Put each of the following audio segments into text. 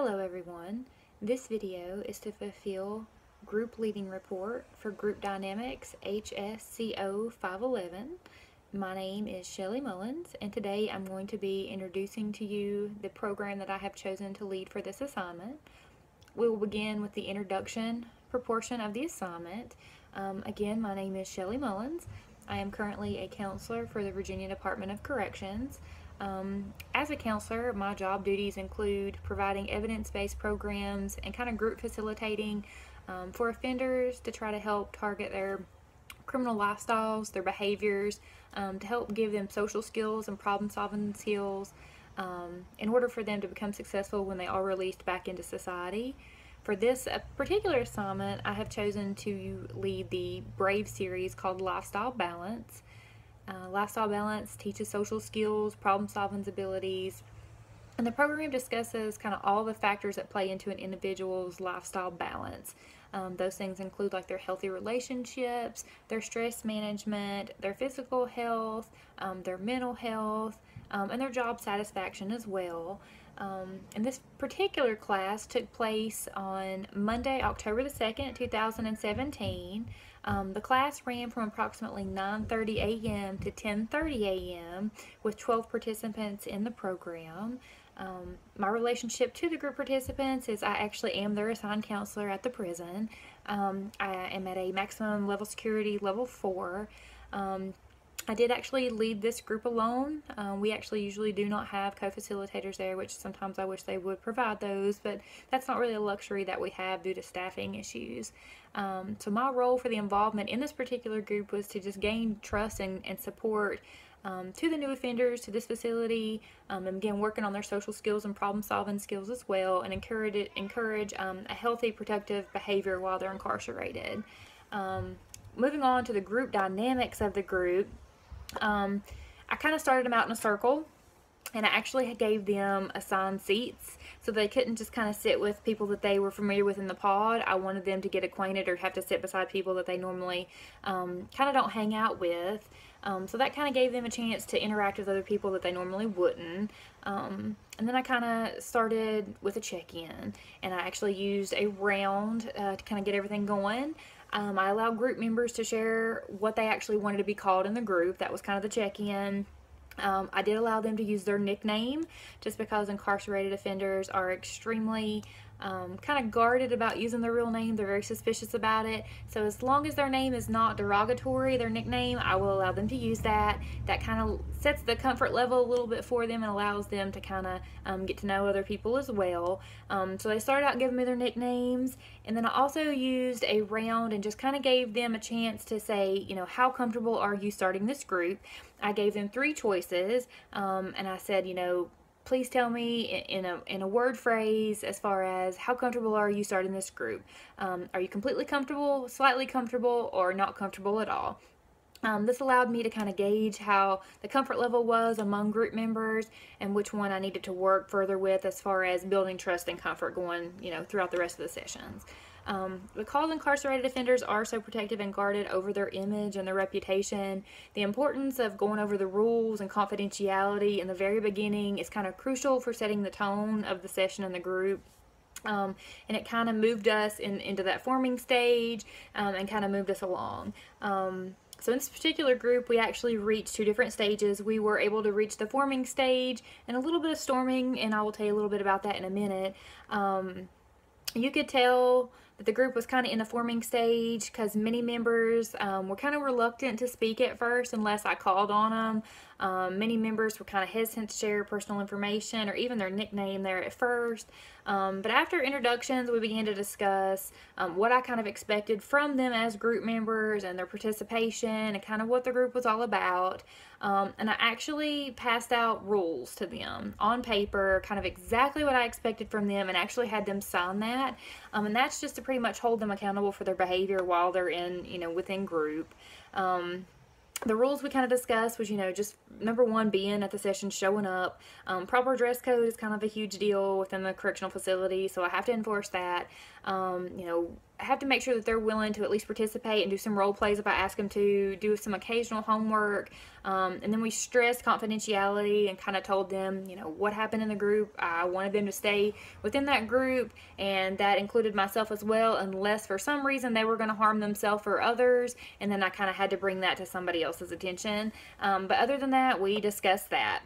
Hello everyone. This video is to fulfill Group Leading Report for Group Dynamics HSCO 511. My name is Shelly Mullins, and today I'm going to be introducing to you the program that I have chosen to lead for this assignment. We will begin with the introduction portion of the assignment. Again, my name is Shelly Mullins. I am currently a counselor for the Virginia Department of Corrections. As a counselor, my job duties include providing evidence-based programs and kind of group facilitating for offenders to try to help target their criminal lifestyles, their behaviors, to help give them social skills and problem-solving skills in order for them to become successful when they are released back into society. For this particular assignment, I have chosen to lead the Brave series called Lifestyle Balance. Lifestyle Balance teaches social skills, problem-solving abilities, and the program discusses kind of all the factors that play into an individual's lifestyle balance. Those things include like their healthy relationships, their stress management, their physical health, their mental health, and their job satisfaction as well. And this particular class took place on Monday, October the 2nd, 2017. The class ran from approximately 9:30 a.m. to 10:30 a.m. with 12 participants in the program. My relationship to the group participants is I actually am their assigned counselor at the prison. I am at a maximum level security level 4. I did actually lead this group alone. We actually usually do not have co-facilitators there, which sometimes I wish they would provide those, but that's not really a luxury that we have due to staffing issues. So my role for the involvement in this particular group was to just gain trust and support to the new offenders to this facility, and again working on their social skills and problem-solving skills as well, and encourage a healthy, productive behavior while they're incarcerated. Moving on to the group dynamics of the group, I kind of started them out in a circle, and I actually gave them assigned seats so they couldn't just kind of sit with people that they were familiar with in the pod. I wanted them to get acquainted or have to sit beside people that they normally kind of don't hang out with. So that kind of gave them a chance to interact with other people that they normally wouldn't. And then I kind of started with a check-in, and I actually used a round to kind of get everything going. I allowed group members to share what they actually wanted to be called in the group. That was kind of the check-in. I did allow them to use their nickname just because incarcerated offenders are extremely kind of guarded about using their real name. They're very suspicious about it. So as long as their name is not derogatory, their nickname, I will allow them to use that. That kind of sets the comfort level a little bit for them and allows them to kind of get to know other people as well. So they started out giving me their nicknames, and then I also used a round and just kind of gave them a chance to say, you know, how comfortable are you starting this group? I gave them 3 choices, and I said, you know, please tell me in a word phrase as far as how comfortable are you starting this group. Are you completely comfortable, slightly comfortable, or not comfortable at all? This allowed me to kind of gauge how the comfort level was among group members and which one I needed to work further with as far as building trust and comfort going, you know, throughout the rest of the sessions. Because incarcerated offenders are so protective and guarded over their image and their reputation, the importance of going over the rules and confidentiality in the very beginning is kind of crucial for setting the tone of the session and the group. And it kind of moved us into that forming stage and kind of moved us along. So in this particular group, we actually reached 2 different stages. We were able to reach the forming stage and a little bit of storming, and I will tell you a little bit about that in a minute. You could tell that the group was kind of in a forming stage because many members were kind of reluctant to speak at first unless I called on them. Many members were kind of hesitant to share personal information or even their nickname there at first. But after introductions, we began to discuss what I kind of expected from them as group members and their participation and kind of what the group was all about. And I actually passed out rules to them on paper, kind of exactly what I expected from them, and actually had them sign that. And that's just to pretty much hold them accountable for their behavior while they're in, you know, within group. The rules we kind of discussed was, you know, just number 1, being at the session, showing up. Proper dress code is kind of a huge deal within the correctional facility, so I have to enforce that. You know, have to make sure that they're willing to at least participate and do some role plays if I ask them to, do some occasional homework. And then we stressed confidentiality and kind of told them, you know, what happened in the group. I wanted them to stay within that group, and that included myself as well, unless for some reason they were going to harm themselves or others, and then I kind of had to bring that to somebody else's attention. But other than that, we discussed that.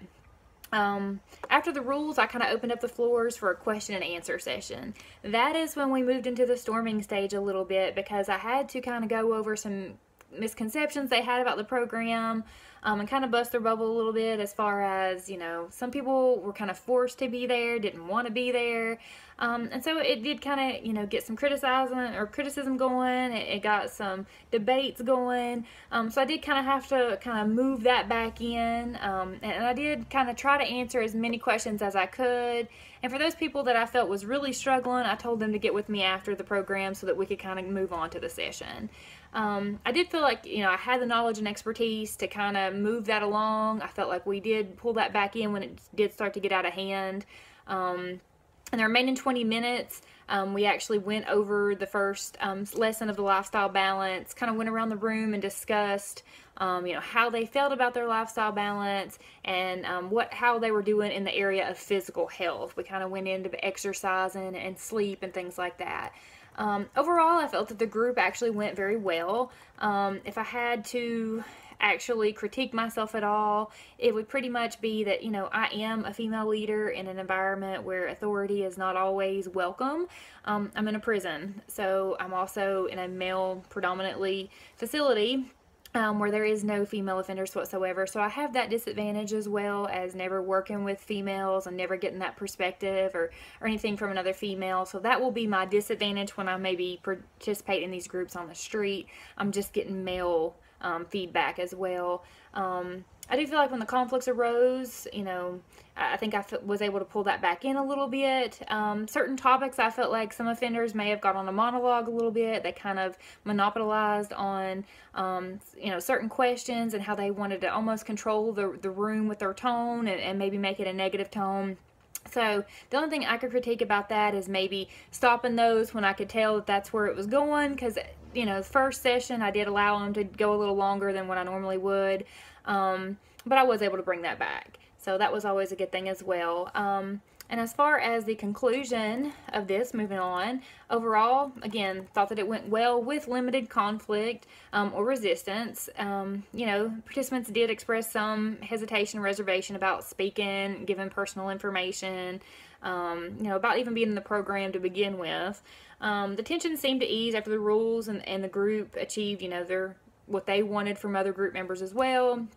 After the rules, I kind of opened up the floors for a question and answer session. That is when we moved into the storming stage a little bit, because I had to kind of go over some misconceptions they had about the program, and kind of bust their bubble a little bit, as far as, you know, some people were kind of forced to be there, didn't want to be there. And so it did kind of, you know, get some criticism going. It got some debates going. So I did kind of have to kind of move that back in. And I did kind of try to answer as many questions as I could. And for those people that I felt was really struggling, I told them to get with me after the program so that we could kind of move on to the session. I did feel like, you know, I had the knowledge and expertise to kind of move that along. I felt like we did pull that back in when it did start to get out of hand. In the remaining 20 minutes, we actually went over the first lesson of the lifestyle balance, kind of went around the room and discussed, you know, how they felt about their lifestyle balance, and how they were doing in the area of physical health. We kind of went into exercising and sleep and things like that. Overall, I felt that the group actually went very well. If I had to actually critique myself at all, it would pretty much be that, you know, I am a female leader in an environment where authority is not always welcome. I'm in a prison, so I'm also in a male predominantly facility, where there is no female offenders whatsoever. So I have that disadvantage, as well as never working with females and never getting that perspective or anything from another female. So that will be my disadvantage when I maybe participate in these groups on the street. I'm just getting male feedback as well. I do feel like when the conflicts arose, you know, I think I was able to pull that back in a little bit. Certain topics, I felt like some offenders may have got on a monologue a little bit. They kind of monopolized on, you know, certain questions and how they wanted to almost control the room with their tone, and maybe make it a negative tone. So the only thing I could critique about that is maybe stopping those when I could tell that that's where it was going, because, you know, the first session I did allow them to go a little longer than what I normally would, but I was able to bring that back. So that was always a good thing as well. And as far as the conclusion of this, moving on, overall, again, thought that it went well with limited conflict or resistance. You know, participants did express some hesitation, reservation about speaking, giving personal information, you know, about even being in the program to begin with. The tension seemed to ease after the rules and the group achieved, you know, what they wanted from other group members as well,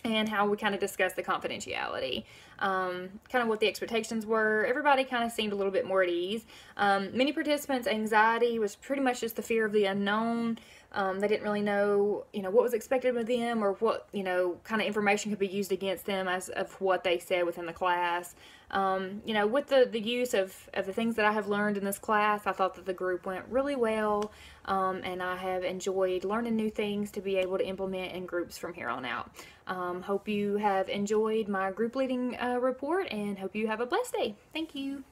and how we kind of discussed the confidentiality, kind of what the expectations were. Everybody kind of seemed a little bit more at ease. Many participants' anxiety was pretty much just the fear of the unknown. They didn't really know, you know, what was expected of them, or what, you know, kind of information could be used against them as of what they said within the class. You know, with the use of the things that I have learned in this class, I thought that the group went really well, and I have enjoyed learning new things to be able to implement in groups from here on out. Hope you have enjoyed my group leading report, and hope you have a blessed day. Thank you.